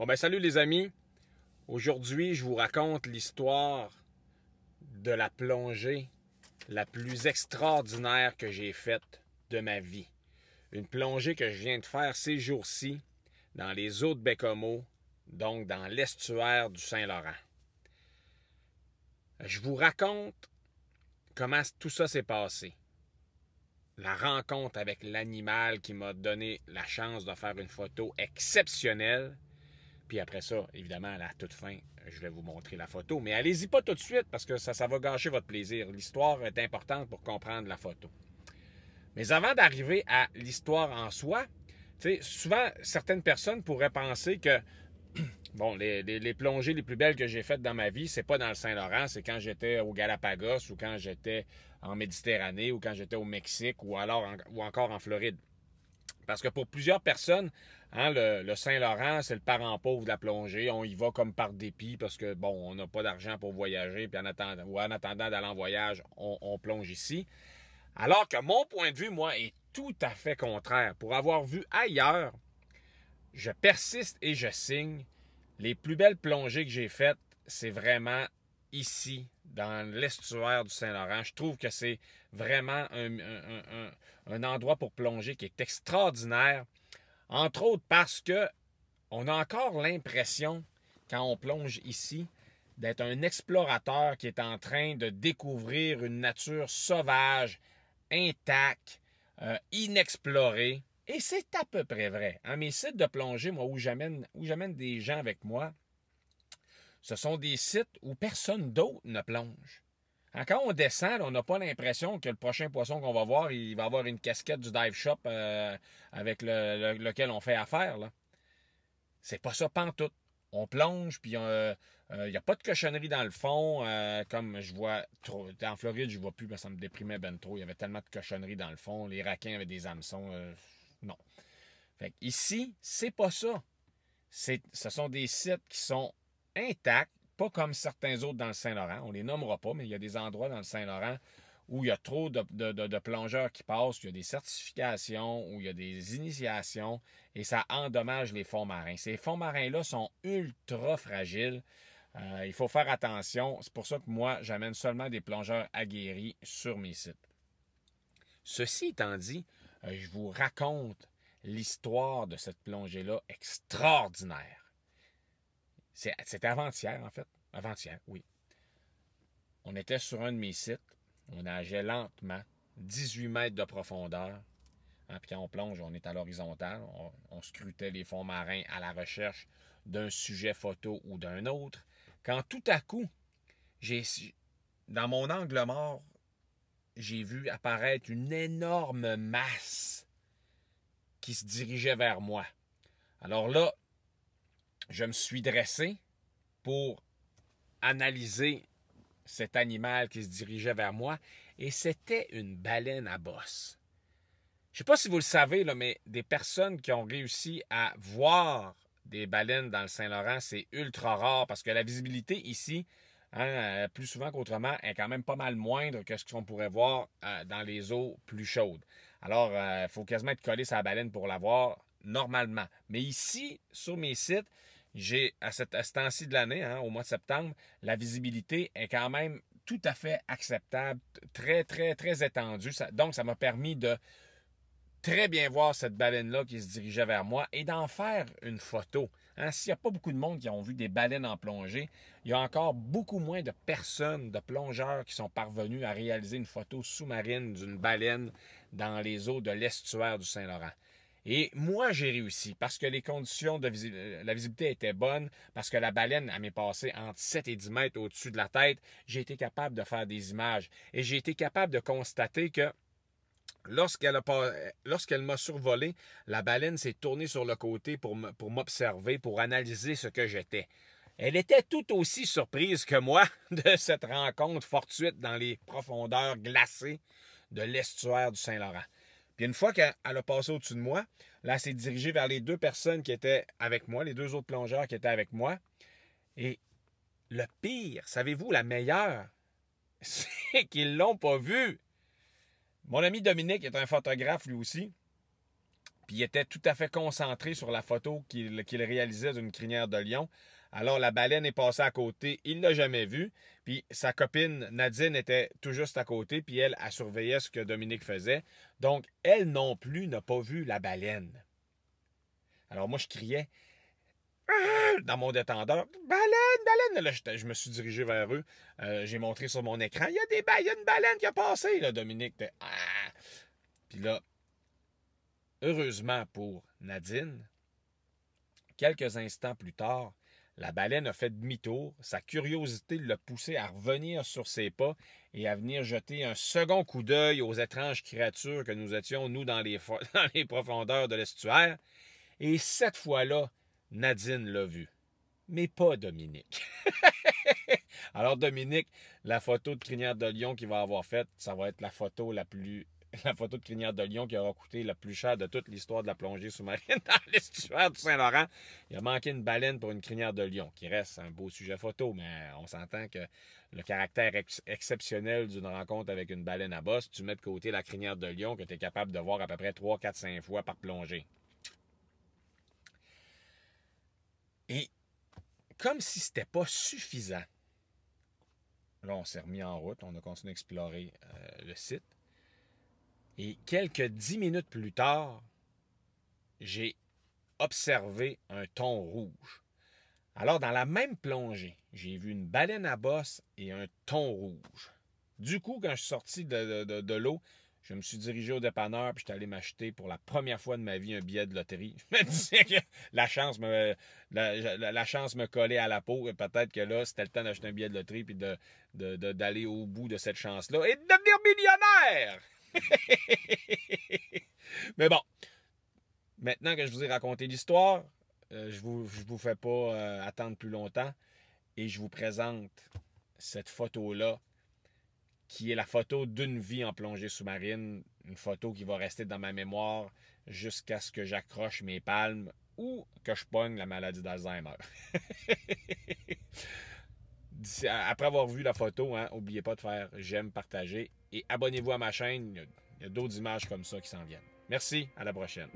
Bon ben salut les amis. Aujourd'hui, je vous raconte l'histoire de la plongée la plus extraordinaire que j'ai faite de ma vie. Une plongée que je viens de faire ces jours-ci dans les eaux de Baie-Comeau, donc dans l'estuaire du Saint-Laurent. Je vous raconte comment tout ça s'est passé. La rencontre avec l'animal qui m'a donné la chance de faire une photo exceptionnelle. Puis après ça, évidemment, à la toute fin, je vais vous montrer la photo. Mais allez-y pas tout de suite parce que ça va gâcher votre plaisir. L'histoire est importante pour comprendre la photo. Mais avant d'arriver à l'histoire en soi, souvent, certaines personnes pourraient penser que bon, les plongées les plus belles que j'ai faites dans ma vie, c'est pas dans le Saint-Laurent, c'est quand j'étais au Galapagos ou quand j'étais en Méditerranée ou quand j'étais au Mexique ou encore en Floride. Parce que pour plusieurs personnes, le Saint-Laurent, c'est le parent pauvre de la plongée. On y va comme par dépit parce que, bon, on n'a pas d'argent pour voyager. Puis en attendant d'aller en voyage, on plonge ici. Alors que mon point de vue, moi, est tout à fait contraire. Pour avoir vu ailleurs, je persiste et je signe. Les plus belles plongées que j'ai faites, c'est vraiment ici, dans l'estuaire du Saint-Laurent. Je trouve que c'est vraiment un endroit pour plonger qui est extraordinaire. Entre autres parce que on a encore l'impression, quand on plonge ici, d'être un explorateur qui est en train de découvrir une nature sauvage, intacte, inexplorée. Et c'est à peu près vrai. Mes sites de plongée, moi, où j'amène des gens avec moi, ce sont des sites où personne d'autre ne plonge. Quand on descend, on n'a pas l'impression que le prochain poisson qu'on va voir, il va avoir une casquette du dive shop avec lequel on fait affaire. Là. C'est pas ça pantoute. On plonge, puis il n'y a pas de cochonnerie dans le fond, comme je vois trop. En Floride, je vois plus, parce que ça me déprimait ben trop. Il y avait tellement de cochonneries dans le fond. Les requins avaient des hameçons. Non. Fait ici, c'est pas ça. Ce sont des sites qui sont intacts, pas comme certains autres dans le Saint-Laurent. On les nommera pas, mais il y a des endroits dans le Saint-Laurent où il y a trop de plongeurs qui passent, où il y a des certifications, où il y a des initiations, et ça endommage les fonds marins. Ces fonds marins-là sont ultra fragiles. Il faut faire attention. C'est pour ça que moi, j'amène seulement des plongeurs aguerris sur mes sites. Ceci étant dit, je vous raconte l'histoire de cette plongée-là extraordinaire. C'était avant-hier, en fait. Avant-hier, oui. On était sur un de mes sites. On nageait lentement, 18 mètres de profondeur. Puis quand on plonge, on est à l'horizontale. On scrutait les fonds marins à la recherche d'un sujet photo ou d'un autre. Quand tout à coup, dans mon angle mort, j'ai vu apparaître une énorme masse qui se dirigeait vers moi. Alors là, je me suis dressé pour analyser cet animal qui se dirigeait vers moi, et c'était une baleine à bosse. Je ne sais pas si vous le savez, là, mais des personnes qui ont réussi à voir des baleines dans le Saint-Laurent, c'est ultra rare parce que la visibilité ici, plus souvent qu'autrement, est quand même pas mal moindre que ce qu'on pourrait voir dans les eaux plus chaudes. Alors, il faut quasiment être collé sur la baleine pour la voir normalement. Mais ici, sur mes sites, j'ai à ce temps-ci de l'année, au mois de septembre, la visibilité est quand même tout à fait acceptable, très, très, très étendue. Donc, ça m'a permis de très bien voir cette baleine-là qui se dirigeait vers moi et d'en faire une photo. S'il n'y a pas beaucoup de monde qui ont vu des baleines en plongée, il y a encore beaucoup moins de personnes, de plongeurs qui sont parvenus à réaliser une photo sous-marine d'une baleine dans les eaux de l'estuaire du Saint-Laurent. Et moi, j'ai réussi parce que les conditions de la visibilité étaient bonnes, parce que la baleine, elle m'est passée entre 7 et 10 mètres au-dessus de la tête. J'ai été capable de faire des images et j'ai été capable de constater que lorsqu'elle m'a survolé, la baleine s'est tournée sur le côté pour m'observer, pour analyser ce que j'étais. Elle était tout aussi surprise que moi de cette rencontre fortuite dans les profondeurs glacées de l'estuaire du Saint-Laurent. Puis une fois qu'elle a passé au-dessus de moi, là, elle s'est dirigée vers les deux personnes qui étaient avec moi, les deux autres plongeurs qui étaient avec moi. Et le pire, savez-vous, la meilleure, c'est qu'ils l'ont pas vue. Mon ami Dominique est un photographe lui aussi. Puis il était tout à fait concentré sur la photo qu'il réalisait d'une crinière de lion. Alors la baleine est passée à côté, il ne l'a jamais vue. Puis sa copine Nadine était tout juste à côté, puis elle surveillait ce que Dominique faisait. Donc elle non plus n'a pas vu la baleine. Alors moi je criais dans mon détendeur, baleine, baleine. Là, je me suis dirigé vers eux. J'ai montré sur mon écran, il y a une baleine qui a passé. Là, Dominique était Puis là, heureusement pour Nadine, quelques instants plus tard, la baleine a fait demi-tour. Sa curiosité l'a poussé à revenir sur ses pas et à venir jeter un second coup d'œil aux étranges créatures que nous étions, nous, dans les profondeurs de l'estuaire. Et cette fois-là, Nadine l'a vu. Mais pas Dominique. Alors Dominique, la photo de crinière de lion qu'il va avoir faite, ça va être la photo de crinière de lion qui aura coûté le plus cher de toute l'histoire de la plongée sous-marine dans l'estuaire du Saint-Laurent. Il a manqué une baleine pour une crinière de lion, qui reste un beau sujet photo, mais on s'entend que le caractère exceptionnel d'une rencontre avec une baleine à bosse, tu mets de côté la crinière de lion que tu es capable de voir à peu près 3, 4, 5 fois par plongée. Et comme si c'était pas suffisant, là on s'est remis en route, on a continué à explorer le site. Et quelques 10 minutes plus tard, j'ai observé un thon rouge. Alors, dans la même plongée, j'ai vu une baleine à bosse et un thon rouge. Du coup, quand je suis sorti de l'eau, je me suis dirigé au dépanneur puis je suis allé m'acheter pour la première fois de ma vie un billet de loterie. Je me disais que la chance me collait à la peau et peut-être que là, c'était le temps d'acheter un billet de loterie puis d'aller au bout de cette chance-là et de devenir millionnaire! Mais bon, maintenant que je vous ai raconté l'histoire, je vous fais pas attendre plus longtemps et je vous présente cette photo-là qui est la photo d'une vie en plongée sous-marine, une photo qui va rester dans ma mémoire jusqu'à ce que j'accroche mes palmes ou que je pogne la maladie d'Alzheimer. Après avoir vu la photo, n'oubliez pas de faire j'aime, partager et abonnez-vous à ma chaîne. Il y a d'autres images comme ça qui s'en viennent. Merci, à la prochaine.